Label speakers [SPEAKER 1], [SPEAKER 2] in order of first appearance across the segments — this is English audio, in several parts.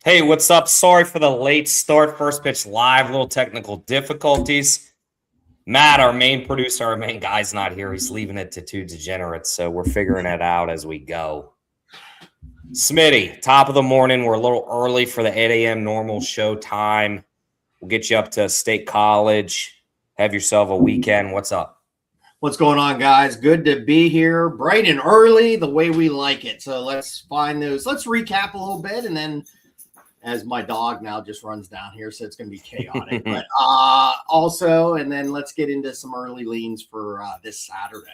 [SPEAKER 1] Hey, what's up? Sorry for the late start. First pitch live, little technical difficulties. Matt, our main producer, our main guy's not here. He's leaving it to two degenerates, so we're figuring it out as we go. Smitty, top of the morning. We're a little early for the 8 a.m. normal show time. We'll get you up to State College. Have yourself a weekend. What's up?
[SPEAKER 2] What's going on, guys? Good to be here, bright and early, the way we like it. So let's find those. Let's recap a little bit, and then as my dog now just runs down here, so it's going to be chaotic. But also, and then let's get into some early leans for this Saturday.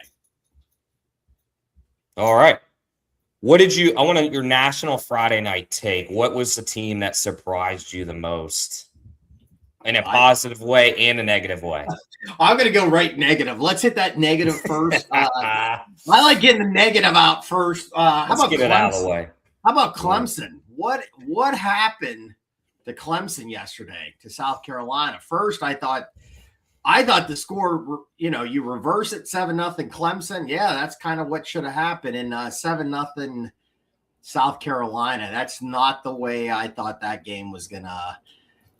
[SPEAKER 1] All right. I want your national Friday night take. What was the team that surprised you the most? In a positive way and a negative way.
[SPEAKER 2] I'm going to go right negative. Let's hit that negative first. I like getting the negative out first.
[SPEAKER 1] Let's get it out of the way.
[SPEAKER 2] How about Clemson? What happened to Clemson yesterday to South Carolina? First, I thought the score, you reverse it 7-0 Clemson. Yeah, that's kind of what should have happened. And 7-0 South Carolina. That's not the way I thought that game was going to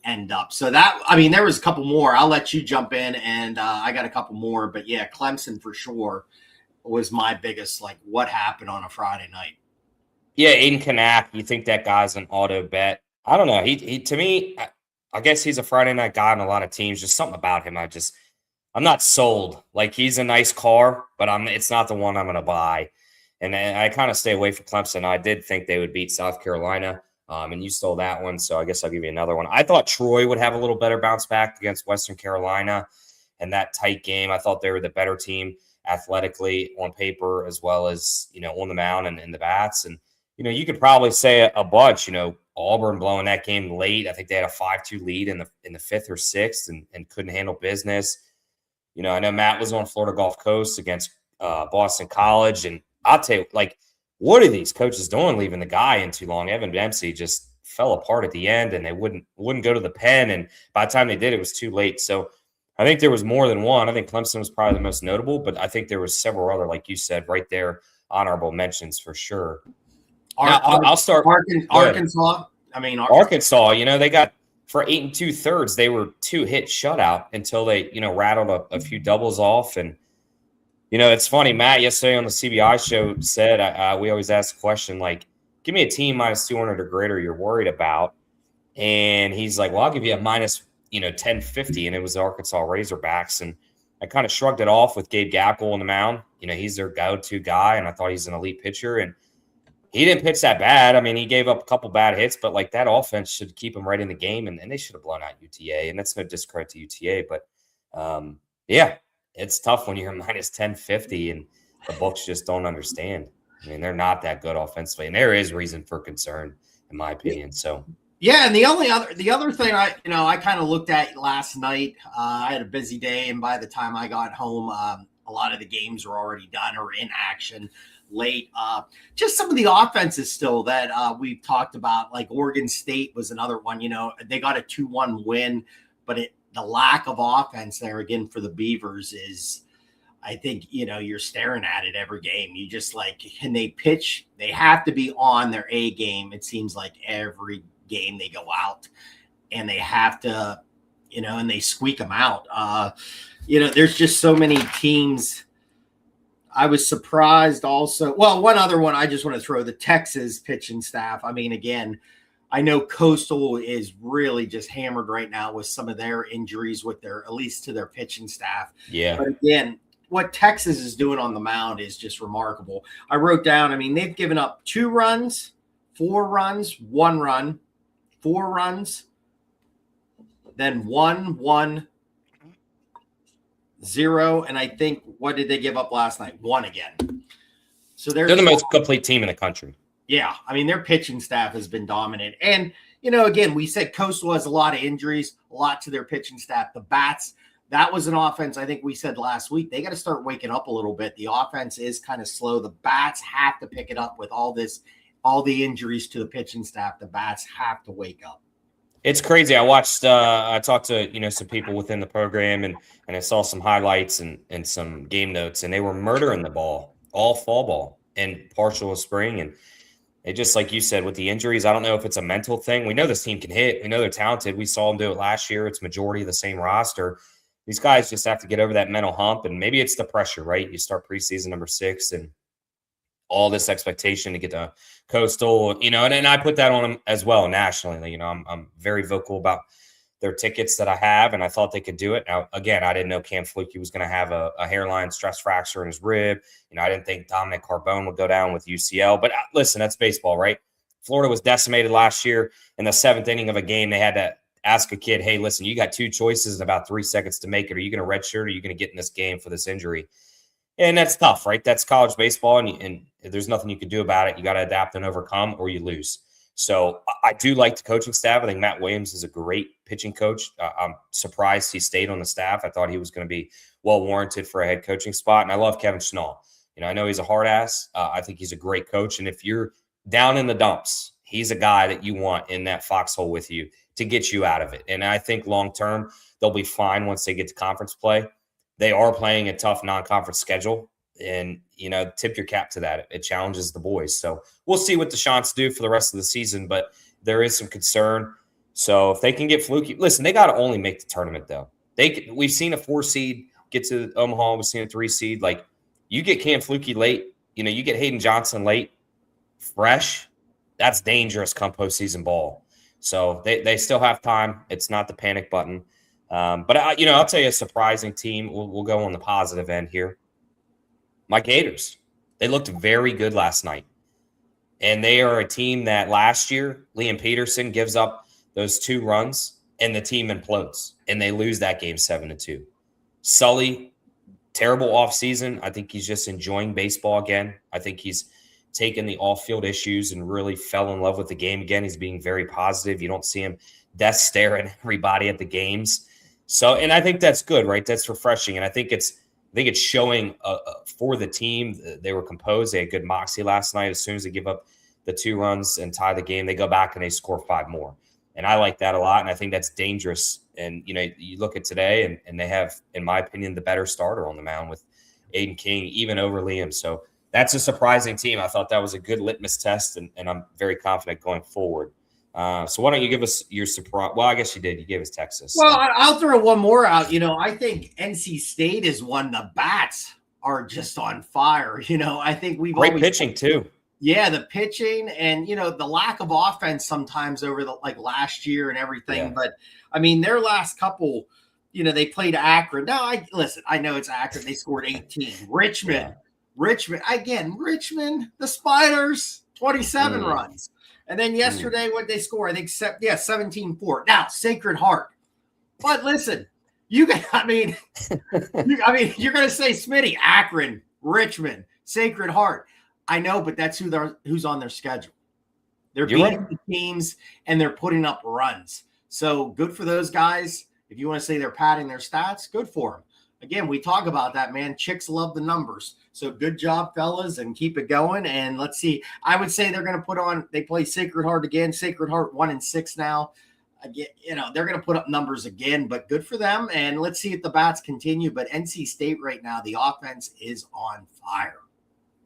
[SPEAKER 2] end up. So there was a couple more. I'll let you jump in, and I got a couple more. But yeah, Clemson for sure was my biggest, what happened on a Friday night.
[SPEAKER 1] Yeah, Aiden Kanak, you think that guy's an auto bet? I don't know. He to me, I guess he's a Friday night guy on a lot of teams. Just something about him. I'm not sold. Like, he's a nice car, but it's not the one I'm going to buy. And I kind of stay away from Clemson. I did think they would beat South Carolina. And you stole that one, so I guess I'll give you another one. I thought Troy would have a little better bounce back against Western Carolina in that tight game. I thought they were the better team athletically on paper, as well as, on the mound and in the bats. And, you could probably say a bunch, Auburn blowing that game late. I think they had a 5-2 lead in the fifth or sixth and couldn't handle business. I know Matt was on Florida Gulf Coast against Boston College, and I'll tell you, what are these coaches doing leaving the guy in too long? Evan Dempsey just fell apart at the end, and they wouldn't go to the pen. And by the time they did, it was too late. So I think there was more than one. I think Clemson was probably the most notable, but I think there was several other, like you said, right there, honorable mentions for sure. I'll start.
[SPEAKER 2] Arkansas.
[SPEAKER 1] Arkansas, they got for 8 2/3, they were 2-hit shutout until they, rattled a few doubles off. And, it's funny. Matt yesterday on the CBI show said, we always ask the question, give me a team minus 200 or greater you're worried about. And he's like, well, I'll give you a minus, 1050. And it was the Arkansas Razorbacks. And I kind of shrugged it off with Gabe Gackle on the mound. He's their go-to guy, and I thought he's an elite pitcher. And he didn't pitch that bad. I mean, he gave up a couple bad hits, but that offense should keep him right in the game. And they should have blown out UTA. And that's no discredit to UTA. But, yeah. It's tough when you're minus 1050 and the books just don't understand. I mean, they're not that good offensively, and there is reason for concern, in my opinion. So,
[SPEAKER 2] yeah, and the other thing I kind of looked at last night. I had a busy day, and by the time I got home, a lot of the games were already done or in action late. Just some of the offenses still that we've talked about, like Oregon State was another one. They got a 2-1 win, but the lack of offense there again for the Beavers is, I think, you're staring at it every game. You just can they pitch? They have to be on their A game. It seems like every game they go out and they have to, and they squeak them out. There's just so many teams. I was surprised also. Well, one other one I just want to throw, the Texas pitching staff. I mean, again, I know Coastal is really just hammered right now with some of their injuries at least to their pitching staff.
[SPEAKER 1] Yeah.
[SPEAKER 2] But again, what Texas is doing on the mound is just remarkable. I wrote down, they've given up 2 runs, 4 runs, 1 run, 4 runs, then 1, 0. And I think, what did they give up last night? 1 again. So they're
[SPEAKER 1] the most complete team in the country.
[SPEAKER 2] Yeah, their pitching staff has been dominant. And, again, we said Coastal has a lot of injuries, a lot to their pitching staff. The bats, that was an offense, I think we said last week, they got to start waking up a little bit. The offense is kind of slow. The bats have to pick it up with all the injuries to the pitching staff. The bats have to wake up.
[SPEAKER 1] It's crazy. I talked to, some people within the program, and I saw some highlights and some game notes, and they were murdering the ball, all fall ball and partial of spring. It just, like you said, with the injuries, I don't know if it's a mental thing. We know this team can hit. We know they're talented. We saw them do it last year. It's majority of the same roster. These guys just have to get over that mental hump, and maybe it's the pressure, right? You start preseason number 6 and all this expectation to get to Coastal, and I put that on them as well nationally. I'm very vocal about their tickets that I have, and I thought they could do it. Now, again, I didn't know Cam Flukie was going to have a hairline stress fracture in his rib. I didn't think Dominic Carbone would go down with UCL. But listen, that's baseball, right? Florida was decimated last year in the 7th inning of a game. They had to ask a kid, hey, listen, you got 2 choices in about 3 seconds to make it. Are you going to redshirt or are you going to get in this game for this injury? And that's tough, right? That's college baseball, and there's nothing you can do about it. You got to adapt and overcome, or you lose. So I do like the coaching staff. I think Matt Williams is a great pitching coach. I'm surprised he stayed on the staff. I thought he was going to be well warranted for a head coaching spot. And I love Kevin Schnall. I know he's a hard ass. I think he's a great coach. And if you're down in the dumps, he's a guy that you want in that foxhole with you to get you out of it. And I think long term, they'll be fine once they get to conference play. They are playing a tough non-conference schedule, and, tip your cap to that. It challenges the boys. So we'll see what the Shants do for the rest of the season, but there is some concern. So if they can get Fluky, listen, they got to only make the tournament, though. We've seen a 4 seed get to Omaha. We've seen a 3 seed. Like, you get Cam Fluky late, you get Hayden Johnson late, fresh, that's dangerous come postseason ball. So they still have time. It's not the panic button. But I'll tell you a surprising team. We'll go on the positive end here. My Gators, they looked very good last night. And they are a team that last year, Liam Peterson gives up those 2 runs and the team implodes. And they lose that game 7-2. Sully, terrible offseason. I think he's just enjoying baseball again. I think he's taken the off-field issues and really fell in love with the game again. He's being very positive. You don't see him death staring everybody at the games. So, and I think that's good, right? That's refreshing. And I think it's showing for the team. They were composed. They had good moxie last night. As soon as they give up the 2 runs and tie the game, they go back and they score 5 more. And I like that a lot. And I think that's dangerous. And, you look at today and they have, in my opinion, the better starter on the mound with Aiden King, even over Liam. So that's a surprising team. I thought that was a good litmus test, and I'm very confident going forward. So why don't you give us your surprise? Well, I guess you did. You gave us Texas.
[SPEAKER 2] Well, I'll throw one more out. I think NC State is one. The bats are just on fire. I think we've
[SPEAKER 1] great pitching too.
[SPEAKER 2] Yeah, the pitching and the lack of offense sometimes over the last year and everything. Yeah. But I mean, their last couple, they played Akron. Now, I know it's Akron. They scored 18. Richmond, the Spiders, 27 runs. And then yesterday, what they score? I think 17-4. Now, Sacred Heart. But listen, you're going to say Smitty, Akron, Richmond, Sacred Heart. I know, but that's who's on their schedule. They're beating the teams and they're putting up runs. So good for those guys. If you want to say they're padding their stats, good for them. Again, we talk about that, man. Chicks love the numbers. So good job, fellas, and keep it going. And let's see. I would say they're going to they play Sacred Heart again. Sacred Heart 1-6 now. Again, they're going to put up numbers again, but good for them. And let's see if the bats continue. But NC State right now, the offense is on fire.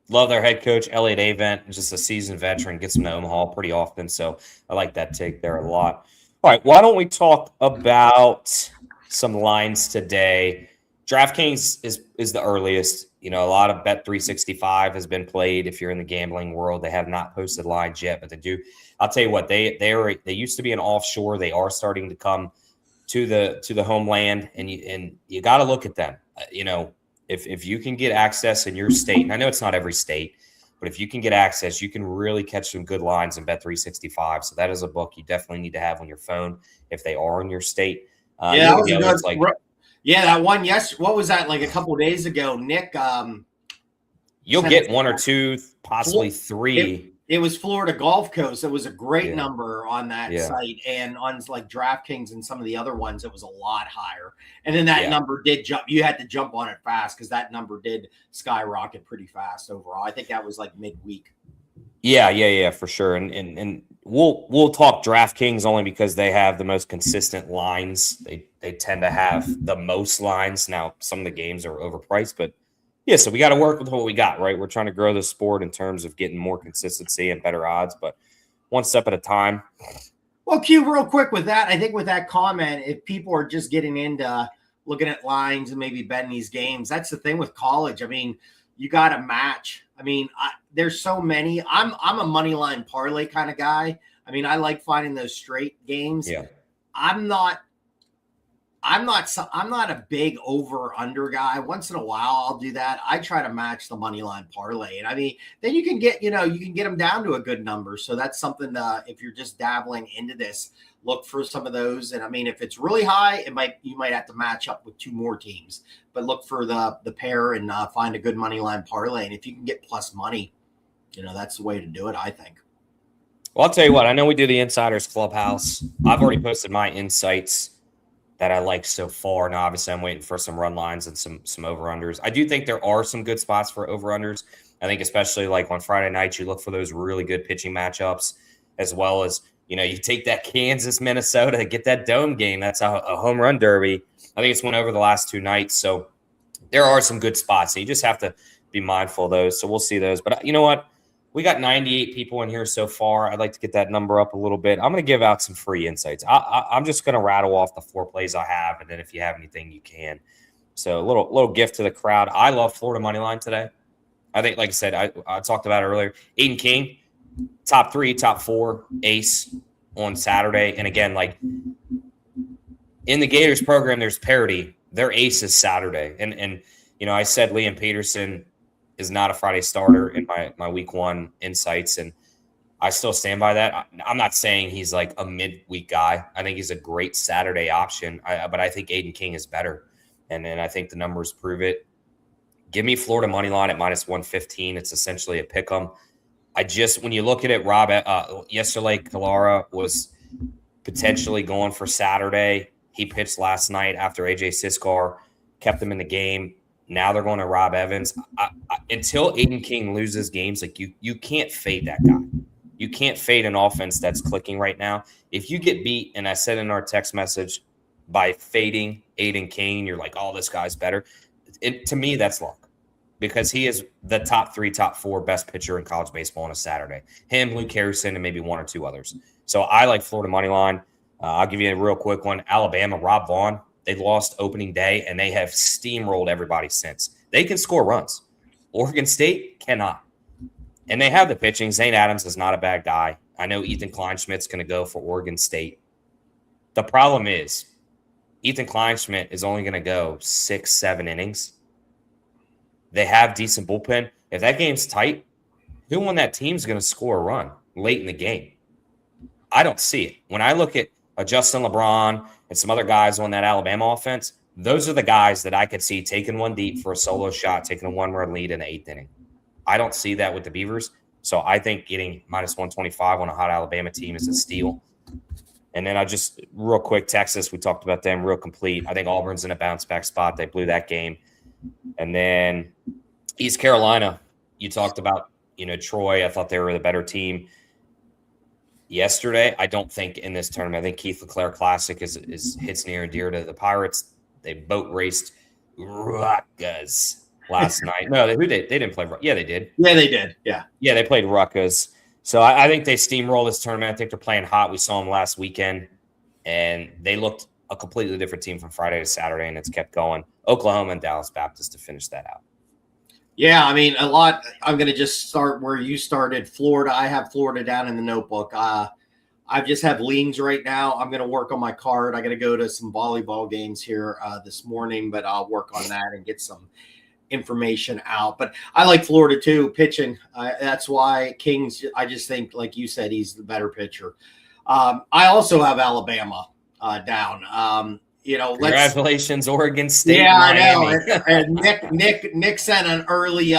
[SPEAKER 1] Love their head coach, Elliot Avent, just a seasoned veteran, gets them to Omaha pretty often. So I like that take there a lot. All right, why don't we talk about some lines today? DraftKings is the earliest. A lot of Bet365 has been played. If you're in the gambling world, they have not posted lines yet, but they do. I'll tell you what, they used to be an offshore. They are starting to come to the homeland, and you got to look at them. If you can get access in your state, and I know it's not every state, but if you can get access, you can really catch some good lines in Bet365. So that is a book you definitely need to have on your phone if they are in your state.
[SPEAKER 2] That one yesterday. What was that, like a couple of days ago? Nick,
[SPEAKER 1] you'll get 1 or 2, possibly 3.
[SPEAKER 2] It was Florida Gulf Coast. It was a great number on that site, and on like DraftKings and some of the other ones, it was a lot higher. And then that number did jump. You had to jump on it fast because that number did skyrocket pretty fast overall. I think that was like midweek.
[SPEAKER 1] Yeah, for sure. And we'll talk DraftKings only because they have the most consistent lines. They tend to have the most lines. Now, some of the games are overpriced, but Yeah, so we got to work with what we got, right? We're trying to grow the sport in terms of getting more consistency and better odds, but one step at a time.
[SPEAKER 2] Well, Q, real quick with that, I think with that comment, if people are just getting into looking at lines and maybe betting these games, that's the thing with college. I mean, you got to match. I mean, there's so many. I'm a money line parlay kind of guy. I mean, I like finding those straight games.
[SPEAKER 1] Yeah.
[SPEAKER 2] I'm not a big over under guy. Once in a while I'll do that. I try to match the money line parlay. And I mean, then you can get them down to a good number. So that's something if you're just dabbling into this, look for some of those. And I mean, if it's really high, you might have to match up with two more teams, but look for the pair and find a good money line parlay. And if you can get plus money, that's the way to do it, I think.
[SPEAKER 1] Well, I'll tell you what, I know we do the Insiders Clubhouse. I've already posted my insights that I like so far. Now, obviously, I'm waiting for some run lines and some over-unders. I do think there are some good spots for over-unders. I think especially like on Friday nights, you look for those really good pitching matchups, as well as, you take that Kansas, Minnesota, get that dome game. That's a home run derby. I think it's went over the last two nights. So there are some good spots. So you just have to be mindful of those. So we'll see those. But you know what? We got 98 people in here so far. I'd like to get that number up a little bit. I'm going to give out some free insights. I'm just going to rattle off the 4 plays I have, and then if you have anything, you can. So a little gift to the crowd. I love Florida money line today. I think, like I said, I talked about it earlier. Aiden King, top 3, top 4 ace on Saturday. And again, like in the Gators program, there's parity. Their ace is Saturday. And I said Liam Peterson is not a Friday starter in my week 1 insights. And I still stand by that. I'm not saying he's like a midweek guy. I think he's a great Saturday option, but I think Aiden King is better. And I think the numbers prove it. Give me Florida money line at -115. It's essentially a pick 'em. When you look at it, Rob, yesterday, Kalara was potentially going for Saturday. He pitched last night after AJ Siskar kept him in the game. Now they're going to Rob Evans. Until Aiden King loses games, like you can't fade that guy. You can't fade an offense that's clicking right now. If you get beat, and I said in our text message, by fading Aiden King, you're like, oh, this guy's better. To me, that's luck, because he is the top 3, top 4 best pitcher in college baseball on a Saturday. Him, Luke Harrison, and maybe 1 or 2 others. So I like Florida money line. I'll give you a real quick one. Alabama, Rob Vaughn. They lost opening day, and they have steamrolled everybody since. They can score runs. Oregon State cannot. And they have the pitching. Zane Adams is not a bad guy. I know Ethan Kleinschmidt's going to go for Oregon State. The problem is Ethan Kleinschmidt is only going to go 6-7 innings. They have decent bullpen. If that game's tight, who on that team is going to score a run late in the game? I don't see it. When I look at Justin LeBron and some other guys on that Alabama offense, those are the guys that I could see taking one deep for a solo shot, taking a 1-run lead in the 8th inning. I don't see that with the Beavers. So I think getting -125 on a hot Alabama team is a steal. And then real quick, Texas, we talked about them, real complete. I think Auburn's in a bounce back spot. They blew that game. And then East Carolina, you talked about, Troy. I thought they were the better team yesterday. I don't think in this tournament. I think Keith LeClaire Classic is hits near and dear to the Pirates. They boat raced Rutgers last night. No, they didn't play. Yeah, they did.
[SPEAKER 2] Yeah, they did. Yeah,
[SPEAKER 1] they played Rutgers. So I think they steamroll this tournament. I think they're playing hot. We saw them last weekend, and they looked a completely different team from Friday to Saturday, and it's kept going. Oklahoma and Dallas Baptist to finish that out.
[SPEAKER 2] Yeah, I mean, a lot. I'm going to just start where you started. Florida. I have Florida down in the notebook. I just have leans right now. I'm going to work on my card. I got to go to some volleyball games here this morning, but I'll work on that and get some information out. But I like Florida too, pitching. That's why Kings, I just think, like you said, he's the better pitcher. I also have Alabama down.
[SPEAKER 1] Congratulations, Oregon State.
[SPEAKER 2] Yeah, Miami. I know. And Nick sent an early.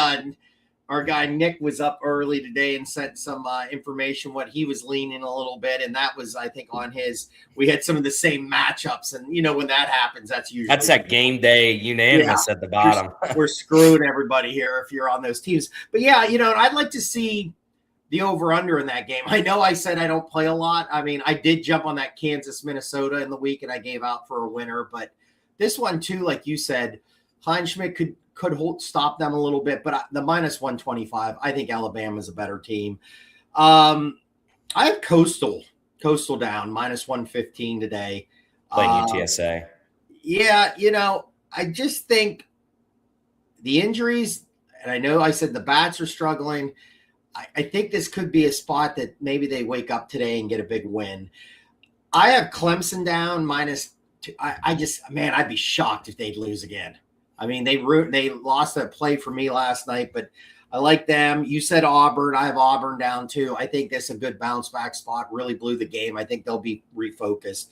[SPEAKER 2] Our guy Nick was up early today and sent some information what he was leaning a little bit, and that was, I think, on his. We had some of the same matchups, and when that happens, that's
[SPEAKER 1] that game day unanimous at the bottom.
[SPEAKER 2] We're screwing everybody here if you're on those teams. But yeah, I'd like to see the over-under in that game. I know I said I don't play a lot. I mean, I did jump on that Kansas, Minnesota in the week, and I gave out for a winner. But this one, too, like you said, Kleinschmidt could stop them a little bit, but the minus 125, I think Alabama's a better team. I have Coastal down minus 115 today.
[SPEAKER 1] Playing UTSA.
[SPEAKER 2] Yeah, I just think the injuries, and I know I said the Bats are struggling. I think this could be a spot that maybe they wake up today and get a big win. I have Clemson down minus two. I'd be shocked if they'd lose again. I mean, they lost that play for me last night, but I like them. You said Auburn. I have Auburn down too. I think that's a good bounce back spot. Really blew the game. I think they'll be refocused.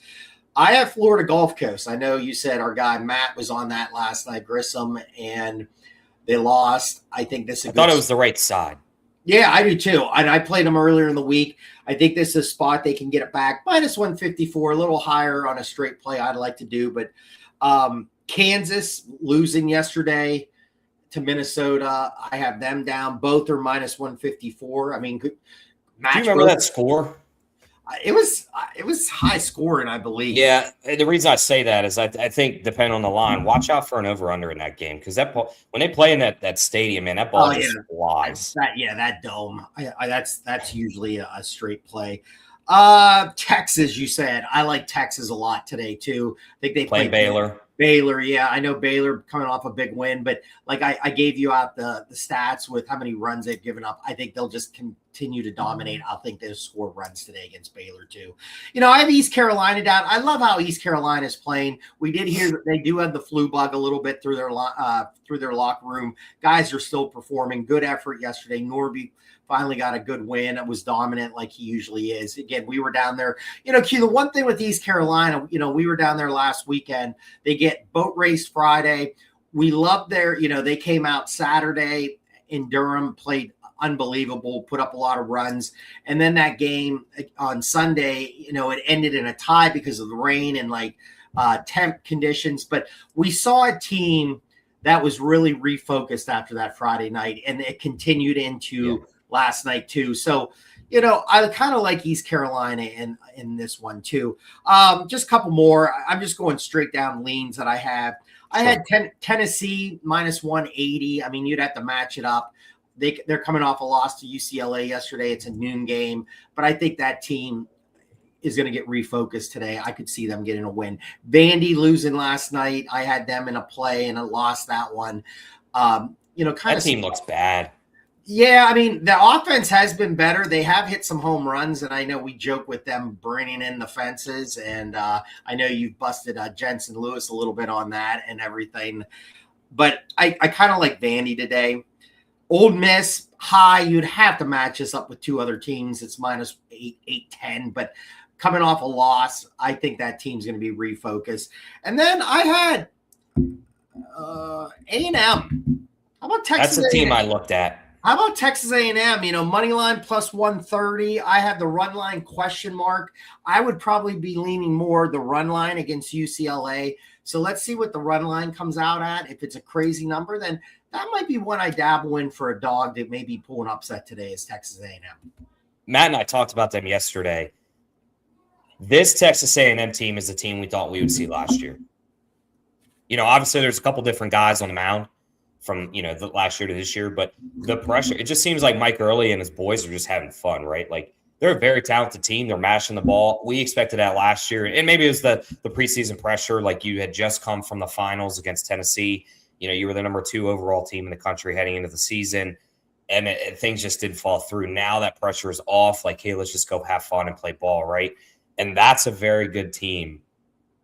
[SPEAKER 2] I have Florida Gulf Coast. I know you said our guy Matt was on that last night, Grissom, and they lost. I think this is
[SPEAKER 1] I thought it was the right side.
[SPEAKER 2] Yeah, I do too. And I played them earlier in the week. I think this is a spot they can get it back. Minus 154, a little higher on a straight play I'd like to do. But Kansas losing yesterday to Minnesota. I have them down. Both are minus 154. I mean, good match.
[SPEAKER 1] Do you remember that score?
[SPEAKER 2] It was high scoring, I believe.
[SPEAKER 1] Yeah, the reason I say that is I think, depending on the line, watch out for an over-under in that game, because that ball, when they play in that stadium, man, that ball just flies.
[SPEAKER 2] That dome. That's usually a straight play. Texas, you said. I like Texas a lot today too. I think they play
[SPEAKER 1] Baylor.
[SPEAKER 2] Baylor, yeah, I know Baylor coming off a big win, but like I gave you out the stats with how many runs they've given up. I think they'll just continue to dominate. I think they'll score runs today against Baylor too. I have East Carolina down. I love how East Carolina is playing. We did hear that they do have the flu bug a little bit through their locker room. Guys are still performing. Good effort yesterday. Norby finally got a good win. It was dominant like he usually is. Again, we were down there. Q, the one thing with East Carolina, we were down there last weekend. They get boat race Friday. We love they came out Saturday in Durham, played unbelievable, put up a lot of runs. And then that game on Sunday, it ended in a tie because of the rain and temp conditions. But we saw a team that was really refocused after that Friday night, and it continued into last night too. So, I kind of like East Carolina in this one too. Just a couple more. I'm just going straight down leans that I have. I had Tennessee minus 180. I mean, you'd have to match it up. They're coming off a loss to UCLA yesterday. It's a noon game, but I think that team is going to get refocused today. I could see them getting a win. Vandy losing last night. I had them in a play and I lost that one. That
[SPEAKER 1] team looks bad.
[SPEAKER 2] Yeah, I mean, the offense has been better. They have hit some home runs, and I know we joke with them bringing in the fences, and I know you've busted Jensen Lewis a little bit on that and everything. But I kind of like Vandy today. Old Miss, high, you'd have to match this up with two other teams. It's minus 810, but coming off a loss, I think that team's going to be refocused. And then I had A&M. How about Texas
[SPEAKER 1] A&M? That's the team I looked at.
[SPEAKER 2] How about Texas A&M? Money line plus 130. I have the run line question mark. I would probably be leaning more the run line against UCLA. So let's see what the run line comes out at. If it's a crazy number, then that might be one I dabble in for a dog that maybe pull an upset today is Texas A&M.
[SPEAKER 1] Matt and I talked about them yesterday. This Texas A&M team is the team we thought we would see last year. Obviously there's a couple different guys on the mound from, the last year to this year, but the pressure, it just seems like Mike Early and his boys are just having fun, right? Like, they're a very talented team. They're mashing the ball. We expected that last year. And maybe it was the preseason pressure, like you had just come from the finals against Tennessee. You were the number 2 overall team in the country heading into the season, and things just didn't fall through. Now that pressure is off. Like, hey, let's just go have fun and play ball, right? And that's a very good team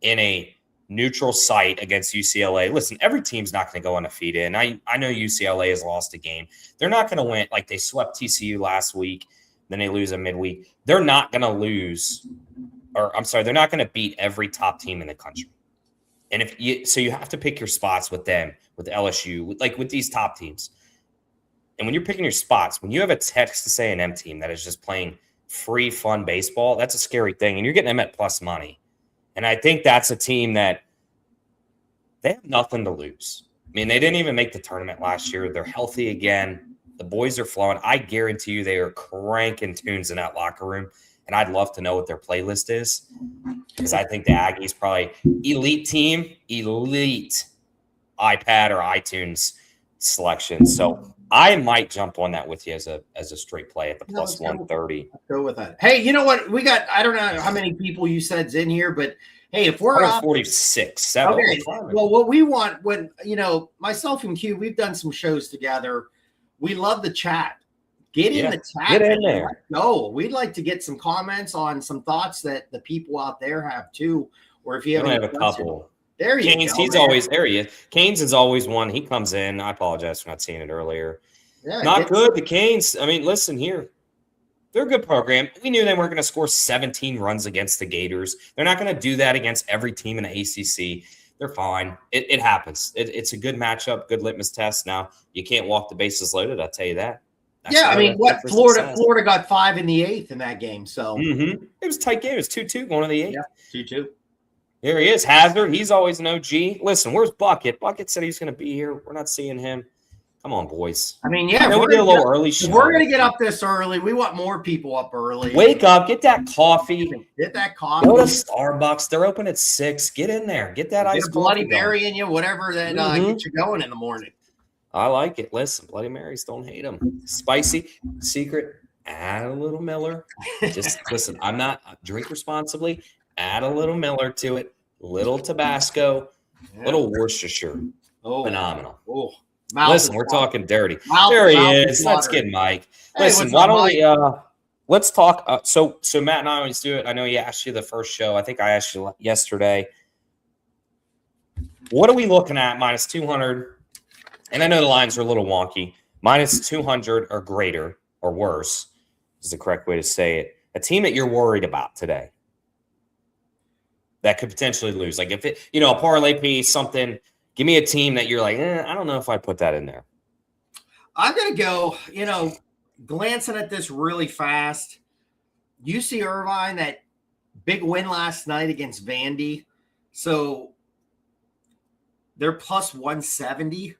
[SPEAKER 1] in a neutral site against UCLA. Listen, every team's not going to go undefeated, and I know UCLA has lost a game. They're not going to win. Like, they swept TCU last week, then they lose a midweek. They're not going to lose, or I'm sorry, they're not going to beat every top team in the country. And so you have to pick your spots with them, with LSU, with these top teams. And when you're picking your spots, when you have a Texas A&M team that is just playing free, fun baseball, that's a scary thing. And you're getting them at plus money. And I think that's a team that they have nothing to lose. I mean, they didn't even make the tournament last year. They're healthy again. The boys are flowing. I guarantee you they are cranking tunes in that locker room. And I'd love to know what their playlist is, because I think the Aggies probably elite team, elite iPad or iTunes selection. So I might jump on that with you as a straight play at the plus 130.
[SPEAKER 2] Let's go with that. Hey, you know what? We got, I don't know how many people you said's in here, but hey, if we're up
[SPEAKER 1] 46, 7.
[SPEAKER 2] Okay. Well, what we want when, myself and Q, we've done some shows together. We love the chat. Get in the chat.
[SPEAKER 1] Get in there.
[SPEAKER 2] No, we'd like to get some comments on some thoughts that the people out there have too. Or if you have
[SPEAKER 1] a couple.
[SPEAKER 2] There you
[SPEAKER 1] Canes,
[SPEAKER 2] go.
[SPEAKER 1] He's always there. He is. Canes is always one. He comes in. I apologize for not seeing it earlier. Yeah, not good. The Canes. I mean, listen here. They're a good program. We knew they weren't going to score 17 runs against the Gators. They're not going to do that against every team in the ACC. They're fine. It happens. It's a good matchup, good litmus test. Now, you can't walk the bases loaded, I'll tell you that.
[SPEAKER 2] I mean, Florida got 5 in the 8th in that game. So
[SPEAKER 1] it was a tight game. It was 2-2 going to the 8th.
[SPEAKER 2] Yeah, 2-2.
[SPEAKER 1] Here he is, Hazard. He's always an OG. Listen, where's Bucket? Bucket said he's going to be here. We're not seeing him. Come on, boys.
[SPEAKER 2] I mean, yeah,
[SPEAKER 1] we're get a little early.
[SPEAKER 2] We're going to get up this early. We want more people up early.
[SPEAKER 1] Wake up. Get that coffee.
[SPEAKER 2] Get that coffee.
[SPEAKER 1] Go to Starbucks. They're open at 6. Get in there. Get that ice
[SPEAKER 2] Bloody Mary in you, whatever that gets you going in the morning.
[SPEAKER 1] I like it. Listen, Bloody Marys, don't hate them. Spicy. Secret. Add a little Miller. Just listen, I'm not drink responsibly. Add a little Miller to it. Little Tabasco. Little Worcestershire. Phenomenal. Listen, we're talking dirty. There he is. Let's get Mike. Listen, why don't we let's talk. So Matt and I always do it. I know he asked you the first show. I think I asked you yesterday. What are we looking at? Minus 200. And I know the lines are a little wonky. Minus 200 or greater or worse is the correct way to say it. A team that you're worried about today that could potentially lose. Like if it, a parlay piece, something. Give me a team that you're like, I don't know if I'd put that in there.
[SPEAKER 2] I'm going to go, glancing at this really fast. UC Irvine, that big win last night against Vandy. So they're plus 170.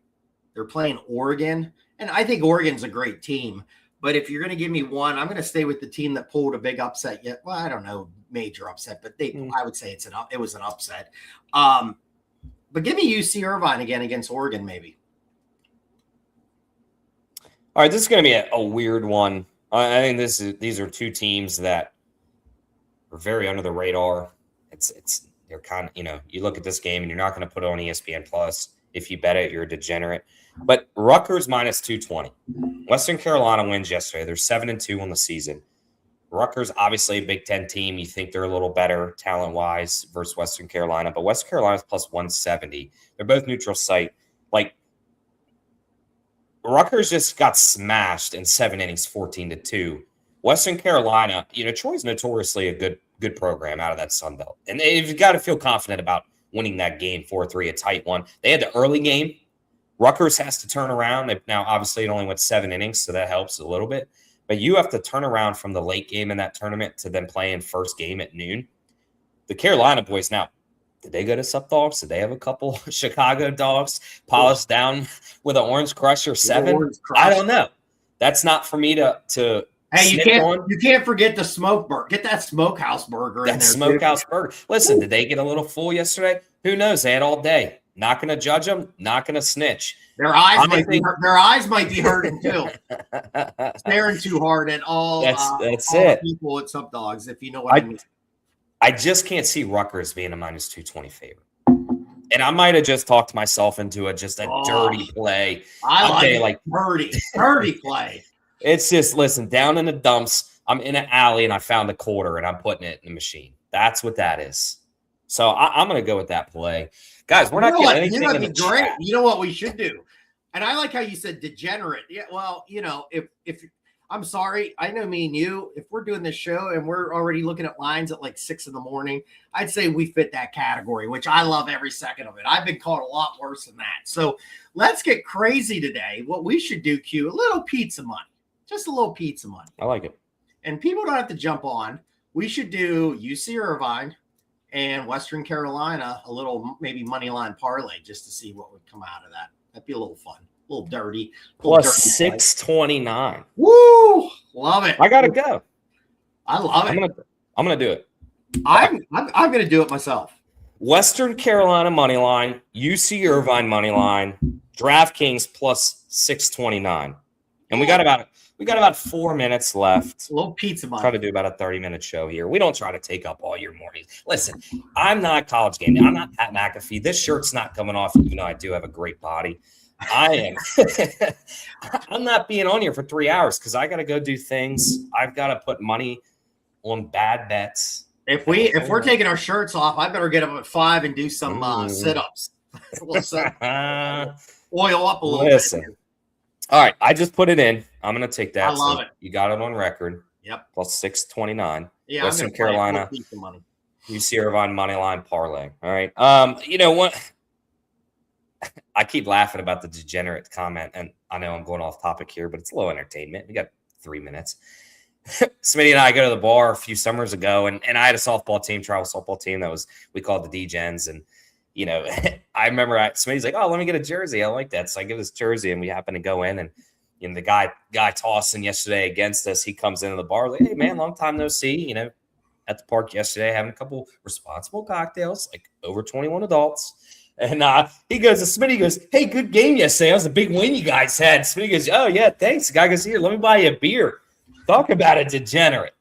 [SPEAKER 2] They're playing Oregon. And I think Oregon's a great team. But if you're going to give me one, I'm going to stay with the team that pulled a big upset yet. Well, I don't know, major upset, but I would say it was an upset. But give me UC Irvine again against Oregon, maybe.
[SPEAKER 1] All right, this is going to be a weird one. I think these are two teams that are very under the radar. They're kind of, you look at this game and you're not going to put it on ESPN Plus. If you bet it, you're a degenerate. But Rutgers minus 220. Western Carolina wins yesterday. They're 7-2 on the season. Rutgers, obviously a Big Ten team. You think they're a little better talent-wise versus Western Carolina, but Western Carolina's plus 170. They're both neutral site. Like, Rutgers just got smashed in 7 innings, 14-2. Western Carolina, Troy's notoriously a good program out of that Sun Belt. And you've got to feel confident about winning that game 4-3, a tight one. They had the early game. Rutgers has to turn around. Now, obviously, it only went 7 innings, so that helps a little bit. But you have to turn around from the late game in that tournament to then playing first game at noon. The Carolina boys, now, did they go to Sup Dogs? Did they have a couple Chicago dogs polished down with an Orange Crusher 7? I don't know. That's not for me to
[SPEAKER 2] Hey, you can't forget the smoke burger. Get that smokehouse burger in there.
[SPEAKER 1] That smokehouse burger. Listen, did they get a little full yesterday? Who knows? They had all day. Not going to judge them. Not going to snitch.
[SPEAKER 2] Their eyes might be hurting too. Staring too hard at all.
[SPEAKER 1] That's
[SPEAKER 2] all
[SPEAKER 1] it.
[SPEAKER 2] People at Sup Dogs, if you know what I mean.
[SPEAKER 1] I just can't see Rutgers being a minus 220 favorite. And I might have just talked myself into just a dirty play.
[SPEAKER 2] I like dirty play.
[SPEAKER 1] It's just, listen, down in the dumps, I'm in an alley and I found a quarter and I'm putting it in the machine. That's what that is. So I'm going to go with that play. Guys, we're not getting anything in the chat.
[SPEAKER 2] You know what we should do? And I like how you said degenerate. Yeah, well, if I'm sorry, I know me and you, if we're doing this show and we're already looking at lines at like 6 a.m, I'd say we fit that category, which I love every second of it. I've been caught a lot worse than that. So let's get crazy today. What we should do, Q, a little pizza money. Just a little pizza money.
[SPEAKER 1] I like it.
[SPEAKER 2] And people don't have to jump on. We should do UC Irvine and Western Carolina, a little maybe money line parlay just to see what would come out of that. That'd be a little fun, a little dirty.
[SPEAKER 1] Plus 629.
[SPEAKER 2] Woo! Love it.
[SPEAKER 1] I gotta go.
[SPEAKER 2] I love it.
[SPEAKER 1] I'm gonna do it.
[SPEAKER 2] I'm gonna do it myself.
[SPEAKER 1] Western Carolina money line, UC Irvine money line, DraftKings plus 629. And we got about 4 minutes left.
[SPEAKER 2] A little pizza money.
[SPEAKER 1] Try to do about a 30-minute show here. We don't try to take up all your mornings. Listen, I'm not college game day. I'm not Pat McAfee. This shirt's not coming off, even though I do have a great body. I am. I'm not being on here for 3 hours because I got to go do things. I've got to put money on bad bets.
[SPEAKER 2] If we're taking our shirts off, I better get up at 5 and do some sit-ups. We'll oil up a little bit.
[SPEAKER 1] All right, I just put it in. I'm going to take that.
[SPEAKER 2] I love it.
[SPEAKER 1] You got it on record.
[SPEAKER 2] Yep.
[SPEAKER 1] Plus 629.
[SPEAKER 2] Yeah,
[SPEAKER 1] Western Carolina. UC Irvine money line parlay. All right. You know what? I keep laughing about the degenerate comment, and I know I'm going off topic here, but it's low entertainment. We got 3 minutes. Smitty and I go to the bar a few summers ago, and I had a travel softball team that we called the D-Gens. And, you know, I remember Smitty's like, oh, let me get a jersey. I like that. So I give this jersey, and we happen to go in, and you know, the guy tossing yesterday against us, he comes into the bar like, hey, man, long time no see. You know, at the park yesterday, having a couple responsible cocktails, like over 21 adults. And he goes to Smitty, he goes, hey, good game yesterday. That was a big win you guys had. Smitty goes, oh, yeah, thanks. The guy goes, here, let me buy you a beer. Talk about a degenerate.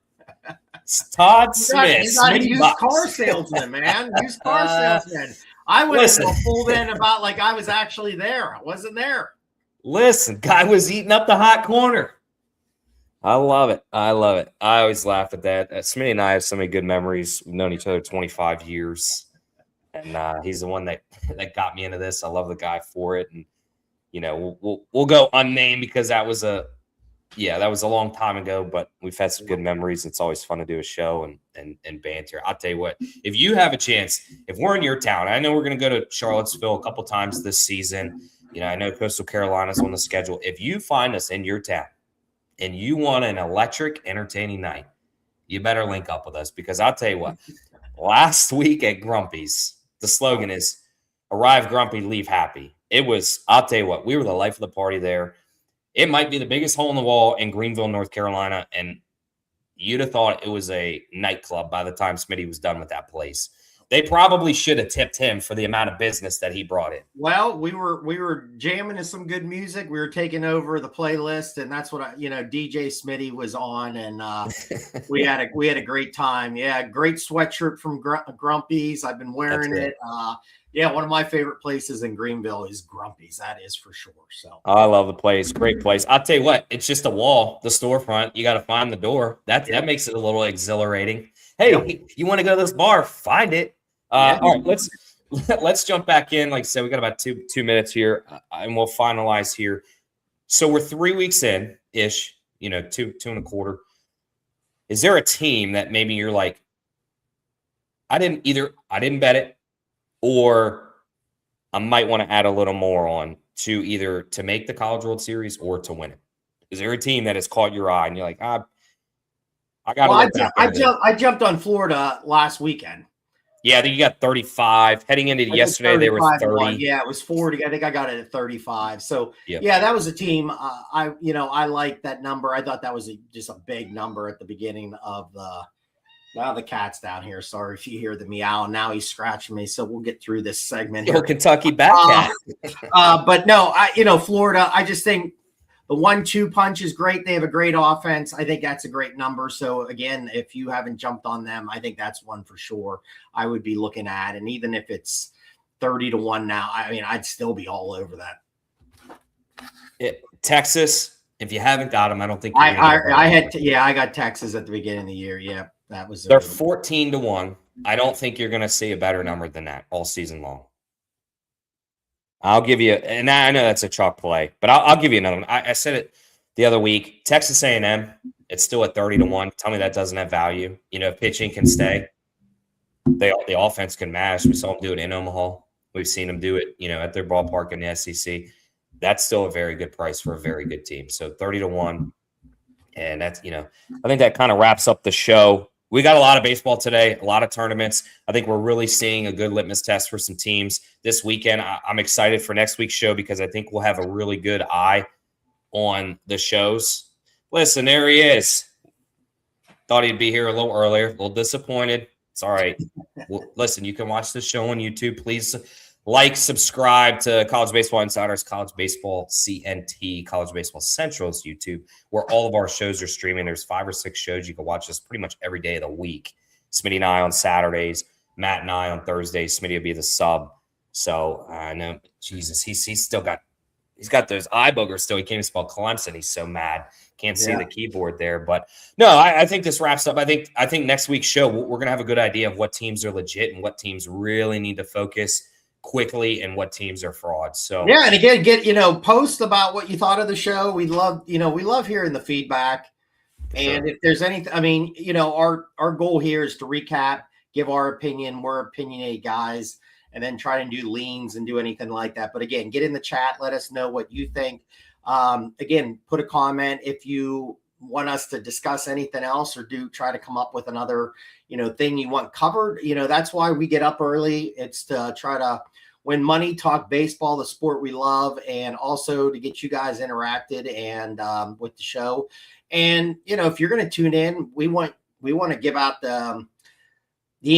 [SPEAKER 1] It's Todd Smith.
[SPEAKER 2] He's not a used car salesman, man. Used car salesman. I would have pulled in about like I was actually there. I wasn't there.
[SPEAKER 1] Listen, guy was eating up the hot corner. I love it. I always laugh at that. Smitty and I have so many good memories. We've known each other 25 years. And he's the one that got me into this. I love the guy for it. And, you know, we'll go unnamed because that was a long time ago, but we've had some good memories. It's always fun to do a show and banter. I'll tell you what, if you have a chance, if we're in your town, I know we're going to go to Charlottesville a couple times this season. You know, I know Coastal Carolina's on the schedule. If you find us in your town and you want an electric, entertaining night, you better link up with us because I'll tell you what, last week at Grumpy's, the slogan is arrive grumpy, leave happy. I'll tell you what, we were the life of the party there. It might be the biggest hole in the wall in Greenville, North Carolina, and you'd have thought it was a nightclub by the time Smitty was done with that place. They probably should have tipped him for the amount of business that he brought in.
[SPEAKER 2] Well, we were jamming to some good music. We were taking over the playlist, and that's what DJ Smitty was on, and we had a great time. Yeah, great sweatshirt from Grumpy's. I've been wearing it. Yeah, one of my favorite places in Greenville is Grumpy's. That is for sure. So
[SPEAKER 1] I love the place. Great place. I'll tell you what, it's just a wall, the storefront. You got to find the door. That makes it a little exhilarating. Hey, you want to go to this bar? Find it. All right, let's jump back in. Like I said, we got about two minutes here, and we'll finalize here. So we're 3 weeks in ish. You know, two and a quarter. Is there a team that maybe you're like, I didn't bet it, or I might want to add a little more on to either to make the College World Series or to win it? Is there a team that has caught your eye and you're like, I got? Well,
[SPEAKER 2] I jumped on Florida last weekend.
[SPEAKER 1] Yeah, I think you got 35. Heading into yesterday, they were 30.
[SPEAKER 2] Yeah, it was 40. I think I got it at 35. So, yeah, that was a team. I liked that number. I thought that was just a big number at the beginning of now the cat's down here. Sorry if you hear the meow. Now he's scratching me. So we'll get through this segment here.
[SPEAKER 1] Kentucky Batcat.
[SPEAKER 2] But no, Florida, I just think the 1-2 punch is great. They have a great offense. I think that's a great number. So, again, if you haven't jumped on them, I think that's one for sure I would be looking at. And even if it's 30-1 now, I mean, I'd still be all over that.
[SPEAKER 1] Texas, if you haven't got them, I don't think
[SPEAKER 2] I got Texas at the beginning of the year. Yeah, that was
[SPEAKER 1] they're 14-1. I don't think you're going to see a better number than that all season long. I'll give you, and I know that's a chalk play, but I'll give you another one. I said it the other week. Texas A&M, it's still at 30-1. Tell me that doesn't have value. You know, if pitching can stay, the offense can match. We saw them do it in Omaha. We've seen them do it, at their ballpark in the SEC. That's still a very good price for a very good team. So 30-1, and that's I think that kind of wraps up the show. We got a lot of baseball today, a lot of tournaments. I think we're really seeing a good litmus test for some teams this weekend. I'm excited for next week's show because I think we'll have a really good eye on the shows. Listen, there he is. Thought he'd be here a little earlier, a little disappointed. It's all right. Well, listen, you can watch the show on YouTube. Please like, subscribe to College Baseball Insiders, College Baseball CNT, College Baseball Central's YouTube, where all of our shows are streaming. There's 5 or 6 shows. You can watch us pretty much every day of the week. Smitty and I on Saturdays, Matt and I on Thursdays. Smitty will be the sub. So I know, Jesus, he's still got those eye boogers still. He can't even spell Clemson. He's so mad. Can't see the keyboard there. But no, I think this wraps up. I think next week's show, we're going to have a good idea of what teams are legit and what teams really need to focus quickly and what teams are frauds. So
[SPEAKER 2] yeah, and again, post about what you thought of the show. We love hearing the feedback. And if there's anything, I mean, our goal here is to recap, give our opinion. We're opinionated guys, and then try to do leans and do anything like that. But again, get in the chat. Let us know what you think. Again, put a comment if you want us to discuss anything else, or try to come up with another, thing you want covered. That's why we get up early. It's to try to win money, talk baseball, the sport we love, and also to get you guys interacted and with the show. And if you're going to tune in, we want to give out the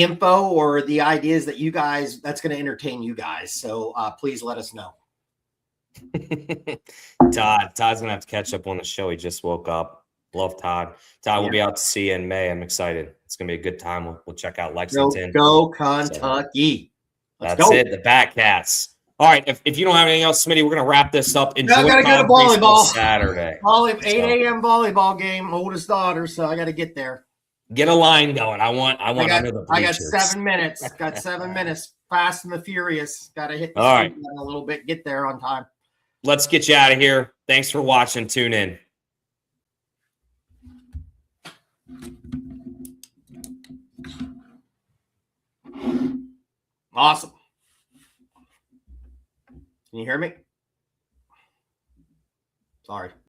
[SPEAKER 2] info or the ideas that you guys that's going to entertain you guys. So please let us know.
[SPEAKER 1] Todd's gonna have to catch up on the show. He just woke up. Love Todd. We'll be out to see you in May. I'm excited. It's gonna be a good time. We'll check out Lexington.
[SPEAKER 2] Go Kentucky.
[SPEAKER 1] That's it. The Batcats. All right. If you don't have anything else, Smitty, we're gonna wrap this up. Enjoy
[SPEAKER 2] I gotta go to volleyball
[SPEAKER 1] Saturday.
[SPEAKER 2] 8 a.m. volleyball game. Oldest daughter, so I got to get there.
[SPEAKER 1] Get a line going. I want under the bleachers.
[SPEAKER 2] I got 7 minutes. Got 7 minutes. Fast and the Furious. Got to hit the
[SPEAKER 1] speed
[SPEAKER 2] a little bit. Get there on time.
[SPEAKER 1] Let's get you out of here. Thanks for watching. Tune in.
[SPEAKER 2] Awesome. Can you hear me? Sorry.